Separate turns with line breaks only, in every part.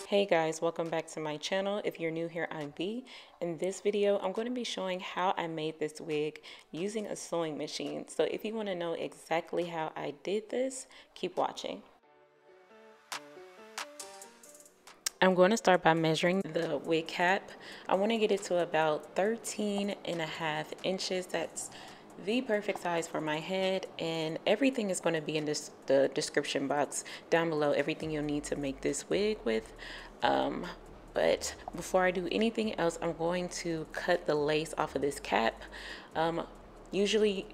Hey guys, welcome back to my channel. If you're new here, I'm B. In this video, I'm going to be showing how I made this wig using a sewing machine. So if you want to know exactly how I did this, keep watching. I'm going to start by measuring the wig cap. I want to get it to about 13.5 inches. That's the perfect size for my head, and everything is going to be in the description box down below, everything you'll need to make this wig with. But before I do anything else, I'm going to cut the lace off of this cap. Usually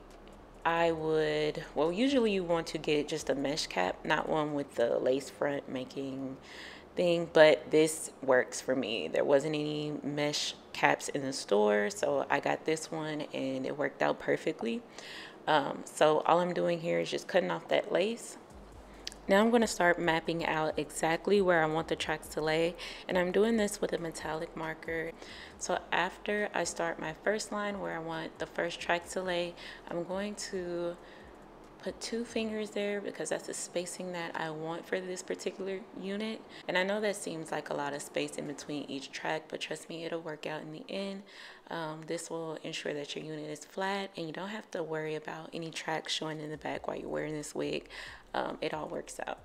you want to get just a mesh cap, not one with the lace front making thing, but this works for me. There wasn't any mesh caps in the store, so I got this one and it worked out perfectly. So all I'm doing here is just cutting off that lace. Now I'm going to start mapping out exactly where I want the tracks to lay, and I'm doing this with a metallic marker. So after I start my first line where I want the first track to lay, I'm going to put 2 fingers there because that's the spacing that I want for this particular unit. And I know that seems like a lot of space in between each track, but trust me, it'll work out in the end. This will ensure that your unit is flat and you don't have to worry about any tracks showing in the back while you're wearing this wig. It all works out.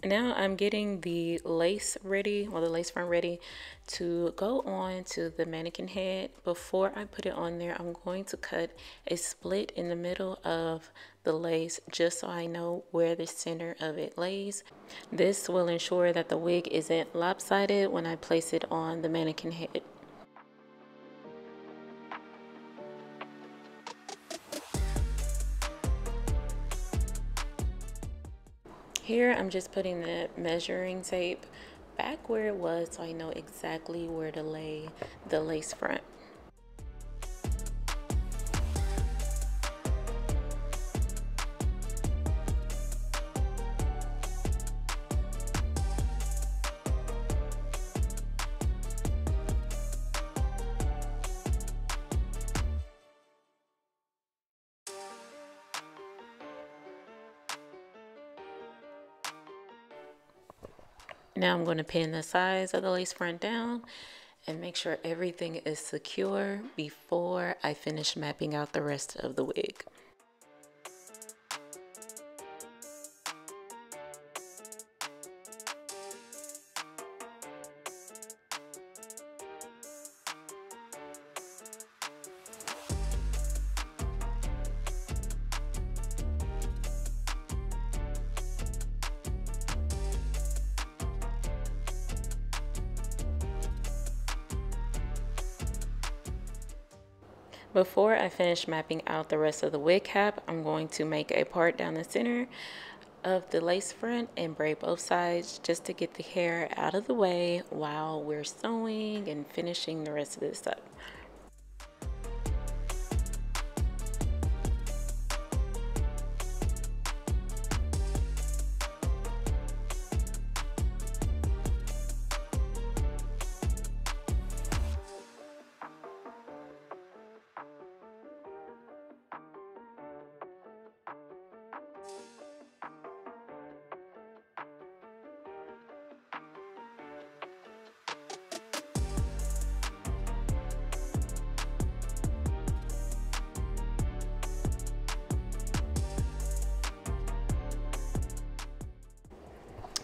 Now I'm getting the lace ready, or the lace front ready to go on to the mannequin head. Before I put it on there, I'm going to cut a split in the middle of the lace just so I know where the center of it lays. This will ensure that the wig isn't lopsided when I place it on the mannequin head. Here I'm just putting the measuring tape back where it was so I know exactly where to lay the lace front. Now I'm going to pin the sides of the lace front down and make sure everything is secure before I finish mapping out the rest of the wig. Before I finish mapping out the rest of the wig cap, I'm going to make a part down the center of the lace front and braid both sides just to get the hair out of the way while we're sewing and finishing the rest of this up.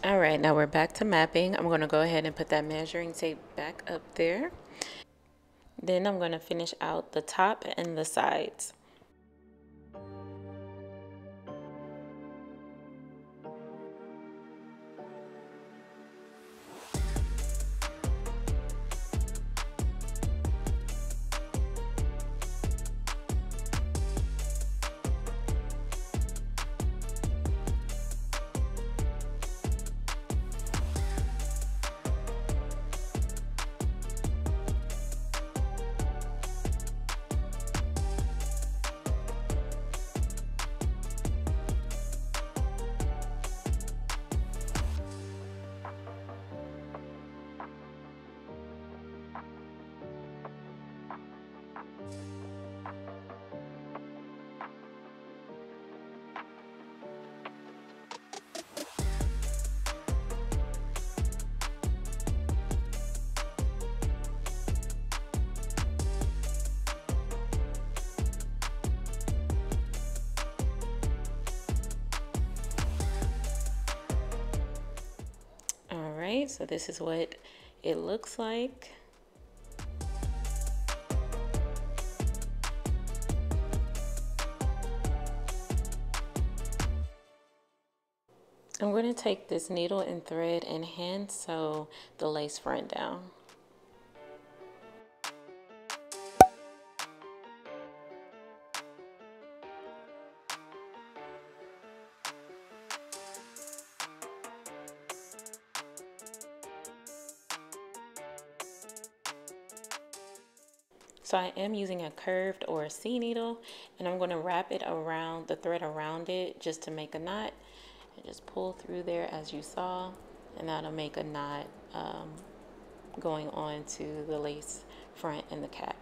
All right, now we're back to mapping. I'm going to go ahead and put that measuring tape back up there. Then I'm going to finish out the top and the sides. right, so this is what it looks like. I'm going to take this needle and thread and hand sew the lace front down. So I am using a curved or a C needle, and I'm going to wrap it around the thread around it just to make a knot, and just pull through there as you saw, and that'll make a knot going on to the lace front and the cap.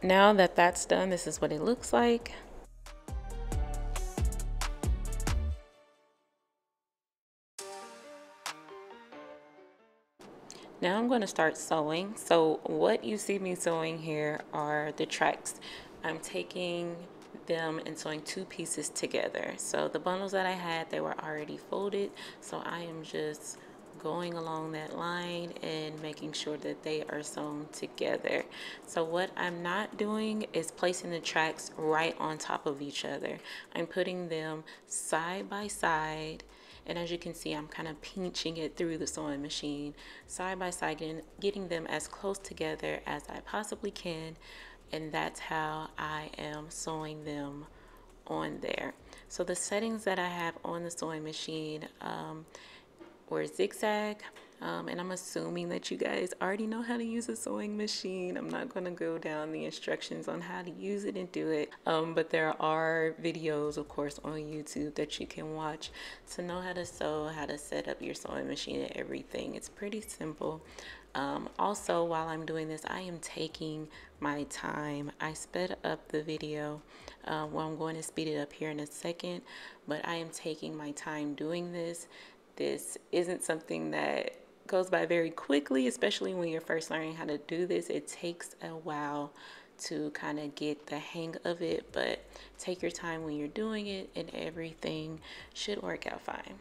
Now that that's done, this is what it looks like. Now I'm going to start sewing. So what you see me sewing here are the tracks. I'm taking them and sewing two pieces together. So the bundles that I had, they were already folded. So I am just going along that line and making sure that they are sewn together. So what I'm not doing is placing the tracks right on top of each other. I'm putting them side by side, and as you can see, I'm kind of pinching it through the sewing machine side by side, getting them as close together as I possibly can, and that's how I am sewing them on there. So the settings that I have on the sewing machine or zigzag, and I'm assuming that you guys already know how to use a sewing machine. I'm not going to go down the instructions on how to use it and do it, but there are videos, of course, on YouTube that you can watch to know how to sew, how to set up your sewing machine and everything. It's pretty simple. Also, while I'm doing this, I am taking my time. I sped up the video. Well, I'm going to speed it up here in a second, but I am taking my time doing this. This isn't something that goes by very quickly, especially when you're first learning how to do this. It takes a while to kind of get the hang of it, but take your time when you're doing it and everything should work out fine.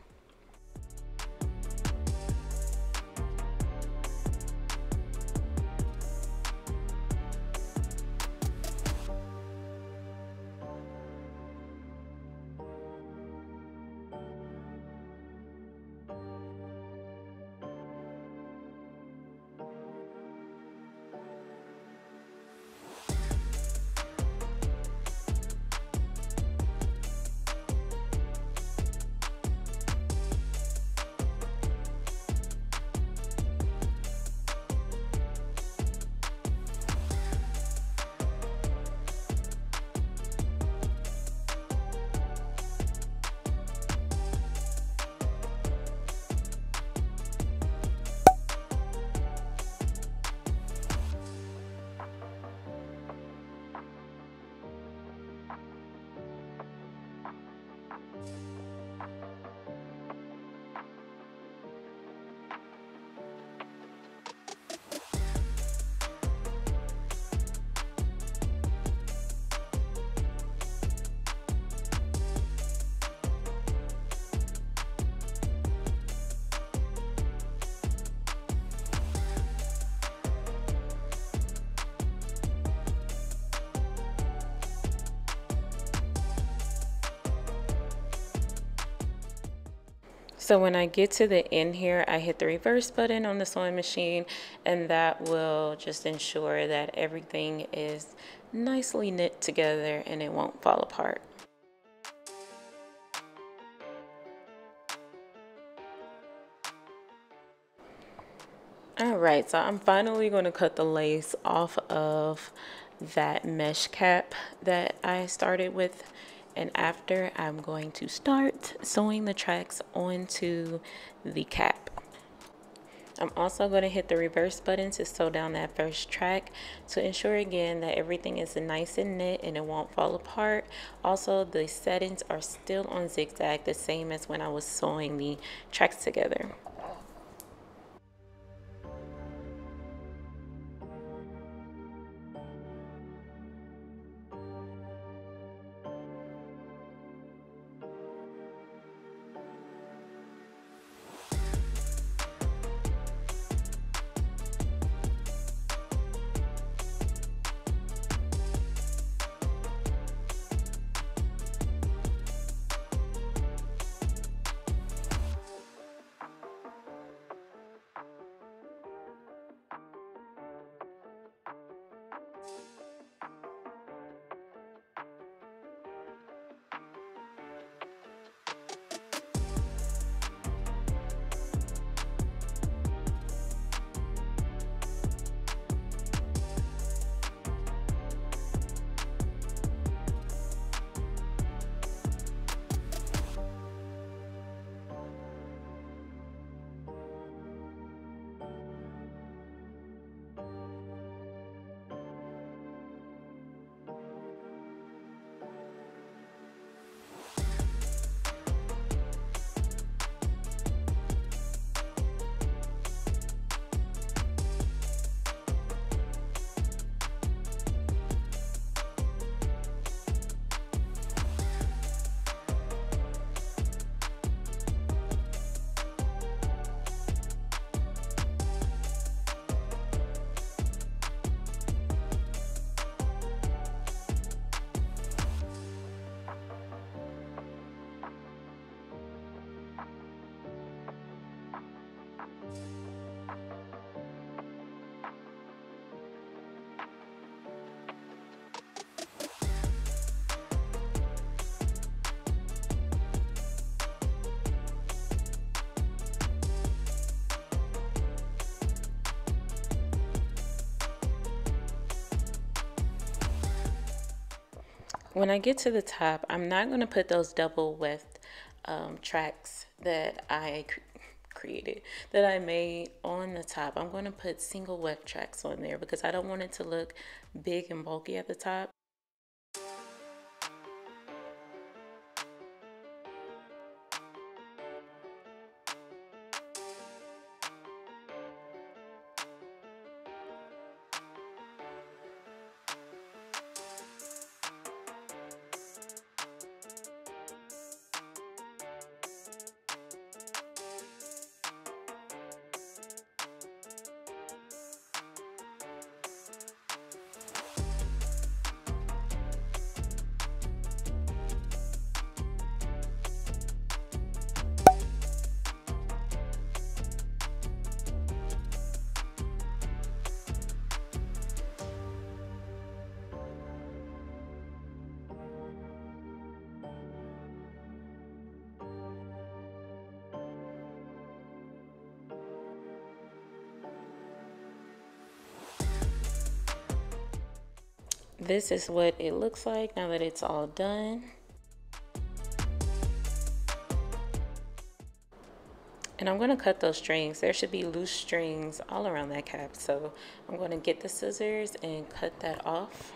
So when I get to the end here, I hit the reverse button on the sewing machine, and that will just ensure that everything is nicely knit together and it won't fall apart. All right, so I'm finally going to cut the lace off of that mesh cap that I started with, and after I'm going to start sewing the tracks onto the cap. I'm also going to hit the reverse button to sew down that first track to ensure again that everything is nice and knit and it won't fall apart. Also, the settings are still on zigzag, the same as when I was sewing the tracks together. When I get to the top, I'm not going to put those double weft tracks that I created, that I made on the top. I'm going to put single weft tracks on there because I don't want it to look big and bulky at the top. This is what it looks like now that it's all done. And I'm going to cut those strings. There should be loose strings all around that cap. So I'm going to get the scissors and cut that off.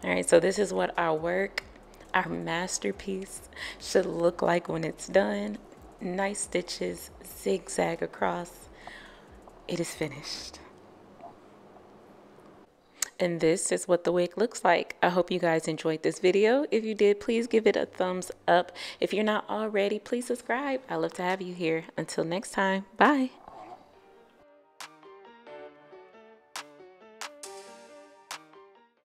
All right, so this is what our work, our masterpiece should look like when it's done. Nice stitches, zigzag across. It is finished. And this is what the wig looks like. I hope you guys enjoyed this video. If you did, please give it a thumbs up. If you're not already, please subscribe. I love to have you here. Until next time, bye.